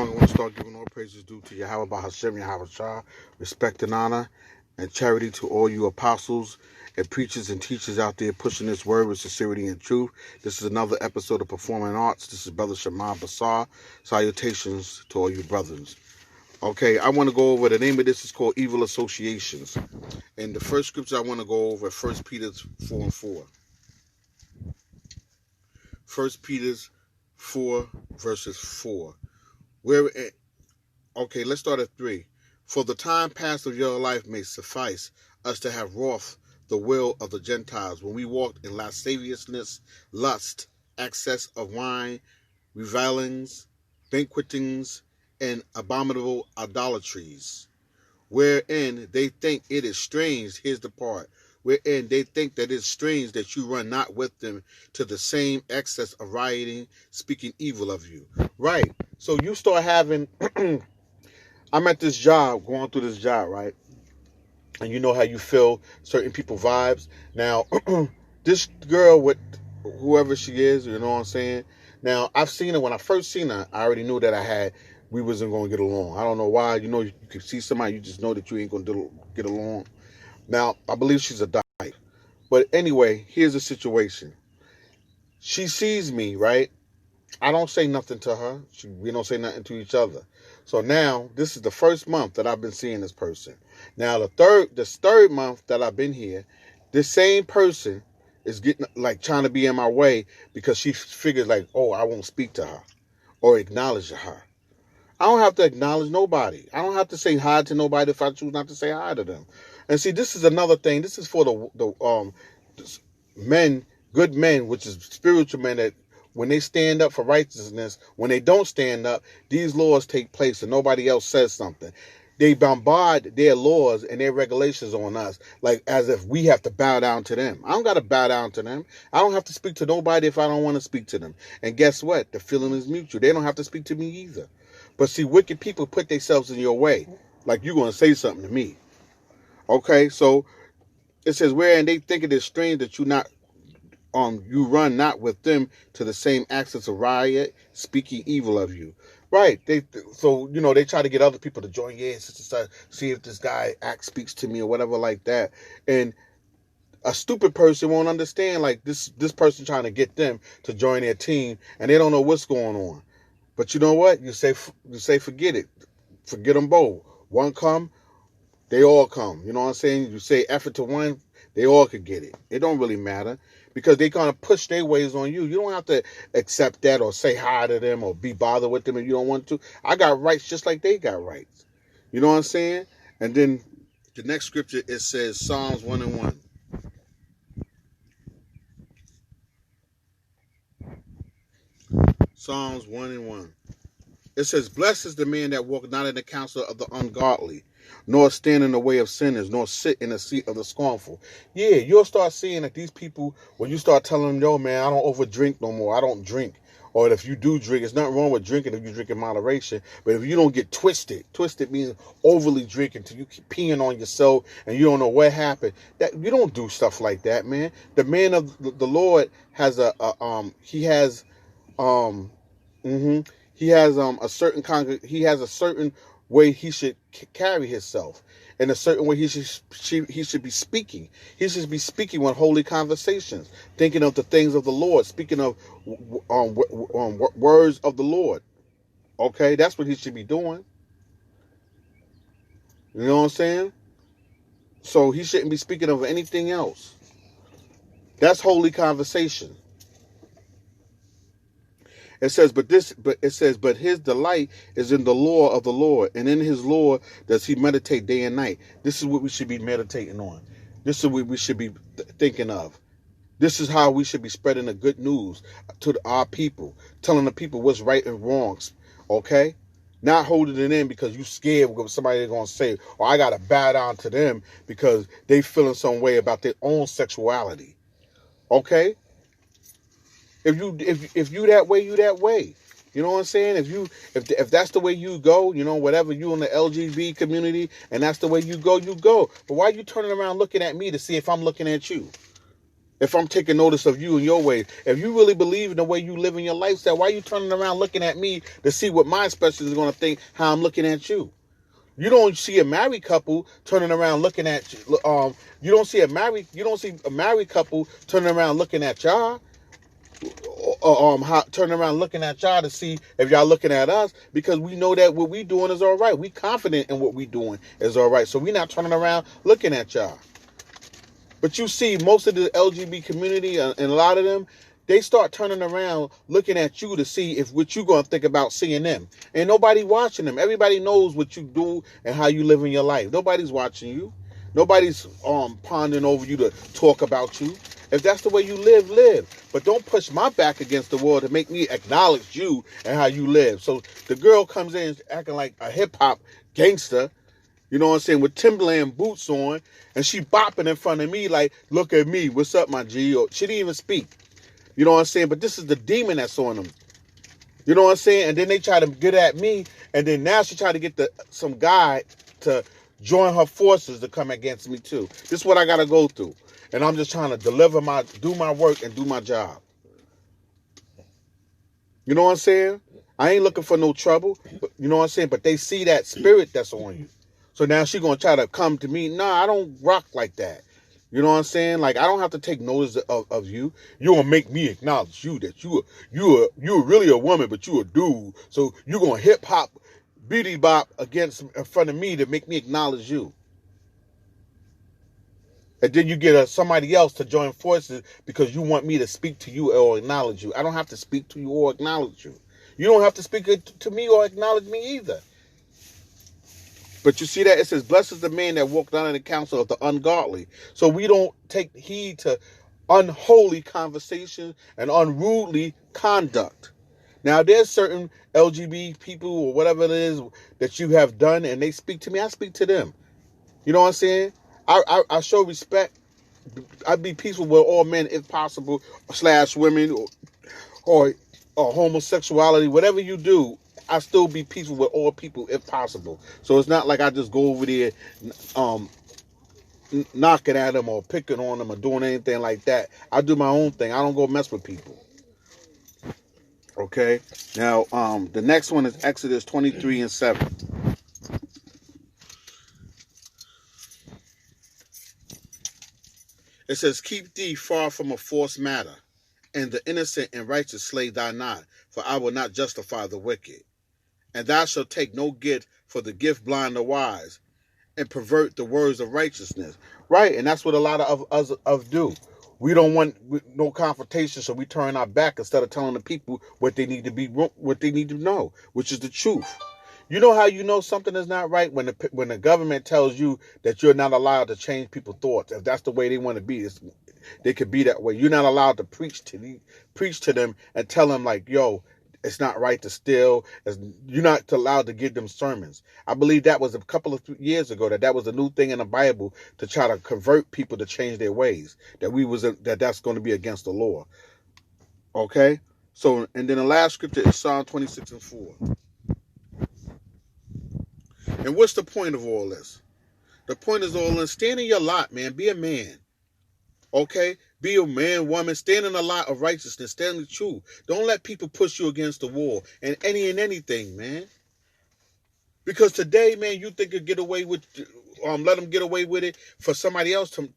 I want to start giving all praises due to Yahweh Bahashem Yahweh Shah, respect and honor, and charity to all you apostles and preachers and teachers out there pushing this word with sincerity and truth. This is another episode of Performing Arts. This is Brother Shema Basar. Salutations to all you brothers. Okay, I want to go over, the name of this is called Evil Associations. And the first scripture I want to go over, 1 Peter 4 and 4. 1 Peter 4 verses 4. Okay, let's start at 3. For the time past of your life may suffice us to have wrought the will of the Gentiles when we walked in lasciviousness, lust, excess of wine, revilings, banquetings, and abominable idolatries, wherein they think it is strange, here's the part, wherein they think that it's strange that you run not with them to the same excess of rioting, speaking evil of you. Right. So you start having, I'm at this job, going through this job, right? And you know how you feel certain people vibes. Now, this girl with whoever she is, you know what I'm saying? Now, I've seen her, when I first seen her, I already knew that we wasn't going to get along. I don't know why. You know, you can see somebody, you just know that you ain't going to get along. Now, I believe she's a dyke. But anyway, here's the situation. She sees me, right? I don't say nothing to her. We don't say nothing to each other. So now, this is the first month that I've been seeing this person. Now, this third month that I've been here, this same person is getting, like, trying to be in my way because she figures, like, oh, I won't speak to her or acknowledge her. I don't have to acknowledge nobody. I don't have to say hi to nobody if I choose not to say hi to them. And see, this is another thing. This is for the men, good men, which is spiritual men, that when they stand up for righteousness, when they don't stand up, these laws take place and nobody else says something. They bombard their laws and their regulations on us, like as if we have to bow down to them. I don't got to bow down to them. I don't have to speak to nobody if I don't want to speak to them. And guess what? The feeling is mutual. They don't have to speak to me either. But see, wicked people put themselves in your way, like you're going to say something to me. Okay, so it says, wherein they think it is strange that you run not with them to the same access of riot, speaking evil of you. Right. So they try to get other people to join to see if this guy speaks to me or whatever like that. And a stupid person won't understand, like this person trying to get them to join their team, and they don't know what's going on. But you know what? You say forget it. Forget them both. One come, they all come. You know what I'm saying? You say effort to one, they all could get it. It don't really matter because they kind of push their ways on you. You don't have to accept that or say hi to them or be bothered with them if you don't want to. I got rights just like they got rights. You know what I'm saying? And then the next scripture, it says Psalms 1 and 1. Psalms 1 and 1. It says, blessed is the man that walketh not in the counsel of the ungodly, nor stand in the way of sinners, nor sit in the seat of the scornful. Yeah, you'll start seeing that these people, when you start telling them, yo, man, I don't overdrink no more. I don't drink. Or if you do drink, it's nothing wrong with drinking if you drink in moderation. But if you don't get twisted means overly drinking till you keep peeing on yourself and you don't know what happened. That you don't do stuff like that, man. The man of the Lord has a certain way he should carry himself, in a certain way he should be speaking. He should be speaking with holy conversations, thinking of the things of the Lord, speaking of words of the Lord. Okay, that's what he should be doing. You know what I'm saying? So he shouldn't be speaking of anything else. That's holy conversation. It says, but his delight is in the law of the Lord, and in his law does he meditate day and night. This is what we should be meditating on. This is what we should be thinking of. This is how we should be spreading the good news to our people, telling the people what's right and wrong. Okay? Not holding it in because you scared what somebody's going to say, or I got to bow down to them because they feeling some way about their own sexuality. Okay? If you that way, you that way. You know what I'm saying? If that's the way you go, whatever, you in the LGBT community and that's the way you go, you go. But why are you turning around looking at me to see if I'm looking at you? If I'm taking notice of you and your ways, if you really believe in the way you live in your lifestyle, why are you turning around looking at me to see what my specialist is going to think how I'm looking at you? You don't see a married couple turning around looking at you. You don't see a married couple turning around looking at y'all. Turning around looking at y'all to see if y'all looking at us, because we know that what we doing is all right. We confident in what we doing is all right. So we not turning around looking at y'all. But you see, most of the LGBT community and a lot of them, they start turning around looking at you to see if what you going to think about seeing them. And nobody watching them. Everybody knows what you do and how you live in your life. Nobody's watching you. Nobody's pondering over you to talk about you. If that's the way you live, live. But don't push my back against the wall to make me acknowledge you and how you live. So the girl comes in acting like a hip-hop gangster, you know what I'm saying, with Timberland boots on, and she bopping in front of me like, look at me, what's up, my G? Or she didn't even speak. You know what I'm saying? But this is the demon that's on them. You know what I'm saying? And then they try to get at me, and then now she try to get some guy to join her forces to come against me too. This is what I got to go through. And I'm just trying to do my work and do my job. You know what I'm saying? I ain't looking for no trouble. But, you know what I'm saying? But they see that spirit that's on you. So now she going to try to come to me. Nah, I don't rock like that. You know what I'm saying? Like, I don't have to take notice of you. You going to make me acknowledge you, that you're really a woman, but you a dude. So you going to hip hop, beady bop in front of me to make me acknowledge you. And then you get somebody else to join forces because you want me to speak to you or acknowledge you. I don't have to speak to you or acknowledge you. You don't have to speak to me or acknowledge me either. But you see that it says, blessed is the man that walked not in the counsel of the ungodly. So we don't take heed to unholy conversation and unruly conduct. Now, there's certain LGBT people or whatever it is that you have done and they speak to me, I speak to them. You know what I'm saying? I show respect. I be peaceful with all men if possible, / women or homosexuality, whatever you do. I still be peaceful with all people if possible. So it's not like I just go over there knocking at them or picking on them or doing anything like that. I do my own thing. I don't go mess with people. Okay? Now, the next one is Exodus 23:7. It says, keep thee far from a false matter, and the innocent and righteous slay thou not, for I will not justify the wicked. And thou shalt take no gift, for the gift blind the wise, and pervert the words of righteousness. Right, and that's what a lot of us do. We don't want no confrontation, so we turn our back instead of telling the people what they need to know, which is the truth. You know how you know something is not right when the government tells you that you're not allowed to change people's thoughts. If that's the way they want to be, they could be that way. You're not allowed to preach to them and tell them like, yo, it's not right to steal. You're not allowed to give them sermons. I believe that was a couple of years ago that was a new thing in the Bible to try to convert people to change their ways. That's going to be against the law. Okay? So, and then the last scripture is Psalm 26:4. And what's the point of all this? The point is all this. Stand in your lot, man. Be a man. Okay? Be a man, woman. Stand in the lot of righteousness. Stand in the truth. Don't let people push you against the wall and anything, man. Because today, man, you think you get away with, let them get away with it for somebody else to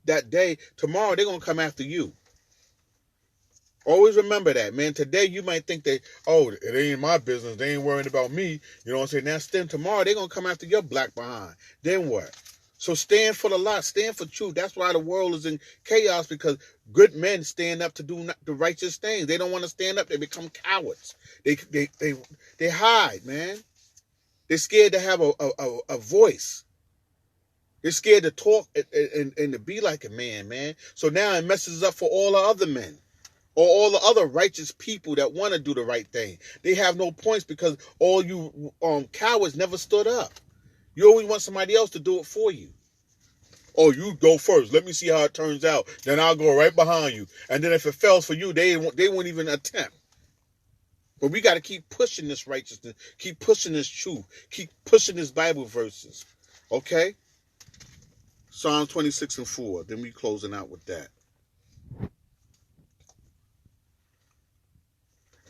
that day. Tomorrow, they're going to come after you. Always remember that, man. Today, you might think that, oh, it ain't my business. They ain't worrying about me. You know what I'm saying? Now, then tomorrow, they're going to come after your black behind. Then what? So stand for the lot. Stand for truth. That's why the world is in chaos, because good men stand up to do the righteous things. They don't want to stand up. They become cowards. They hide, man. They're scared to have a voice. They're scared to talk and to be like a man. So now it messes up for all the other men. Or all the other righteous people that want to do the right thing. They have no points because all you cowards never stood up. You always want somebody else to do it for you. Oh, you go first. Let me see how it turns out. Then I'll go right behind you. And then if it fails for you, they won't even attempt. But we got to keep pushing this righteousness. Keep pushing this truth. Keep pushing this Bible verses. Okay? Psalm 26:4. Then we closing out with that.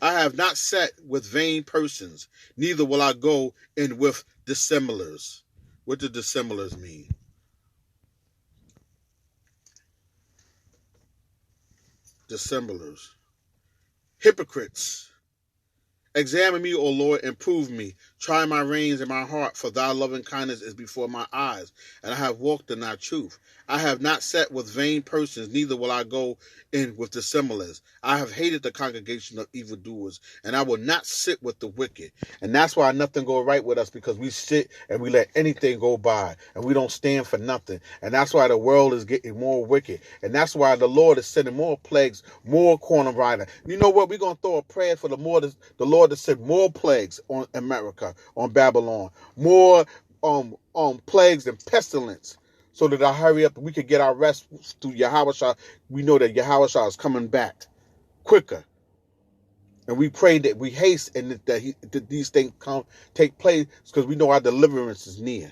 I have not sat with vain persons, neither will I go in with dissemblers. What do dissemblers mean? Dissemblers. Hypocrites. Examine me, O Lord, and prove me. Try my reins and my heart, for thy loving kindness is before my eyes, and I have walked in thy truth. I have not sat with vain persons, neither will I go in with dissemblers. I have hated the congregation of evildoers, and I will not sit with the wicked. And that's why nothing go right with us, because we sit and we let anything go by, and we don't stand for nothing. And that's why the world is getting more wicked. And that's why the Lord is sending more plagues, more corner riding. You know what? We're going to throw a prayer for the Lord to send more plagues on America, on Babylon, more plagues and pestilence, so that I hurry up and we could get our rest through Yahushua. We know that Yahushua is coming back quicker, and we pray that we haste and that these things take place, because we know our deliverance is near.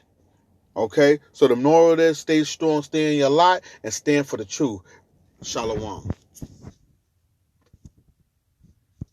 Okay, so the moral is, stay strong, stay in your light, and stand for the truth. Shalom.